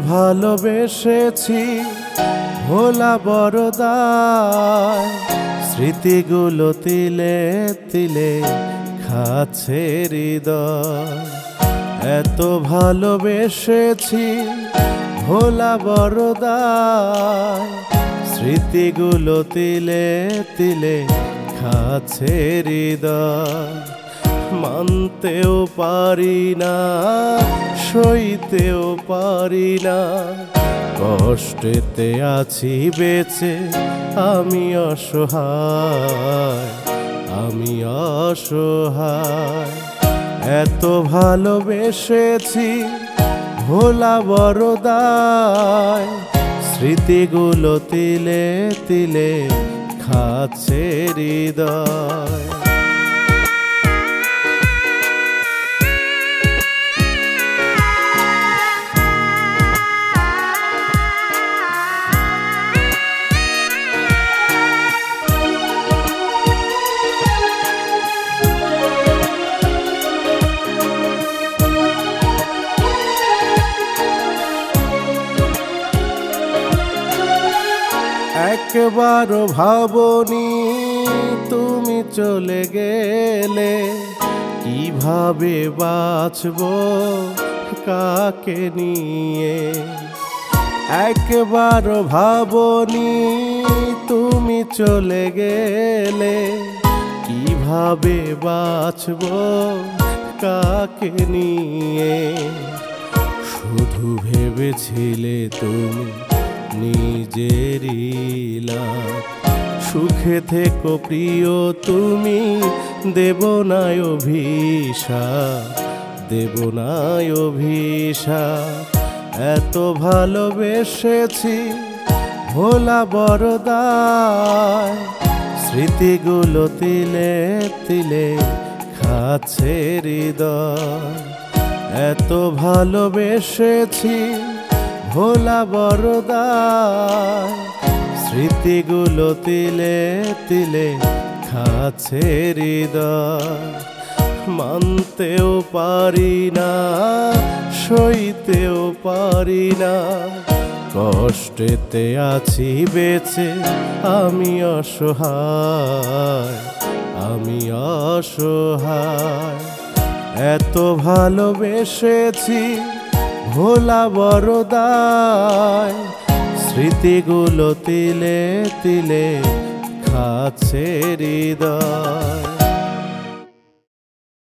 ভালোবেসেছি ভোলা বড় দায়, স্মৃতিগুলো তিলে তিলে খাচ্ছে হৃদয়। এত ভালোবেসেছি ভোলা বড় দায়, স্মৃতিগুলো তিলে তিলে খাচ্ছে হৃদয়। মানতেও পারি না, সইতেও পারি না, কষ্টেতে আছি বেঁচে আমি অসহায়, আমি অসহায়। এত ভালোবেসেছি ভোলা বড় দায়, স্মৃতিগুলো তিলে তিলে খাচ্ছে হৃদয়। একবারও ভাবনি তুমি চলে গেলে, কিভাবে বাঁচব কাকে নিয়ে। একবারও ভাবনি তুমি চলে গেলে, কিভাবে বাঁচব কাকে নিয়ে। শুধু ভেবেছিলে তুমি নিজেরই লাভ, সুখে থেকো প্রিয় তুমি, দেব না অভিশাপ, দেব না অভিশাপ। এত ভালোবেসেছি ভোলা বড় দায়, স্মৃতিগুলো তিলে তিলে খাচ্ছে হৃদয়। এত ভালোবেসেছি ভোলা বড় দায়, স্মৃতিগুলো তিলে তিলে খাচ্ছে হৃদয়। মানতেও পারি না, সইতেও পারি না, কষ্টেতে আছি বেঁচে আমি অসহায়, আমি অসহায়। এত ভালোবেসেছি ভোলা বড় দায়, স্মৃতিগুলো তিলে তিলে খাচ্ছে হৃদয়।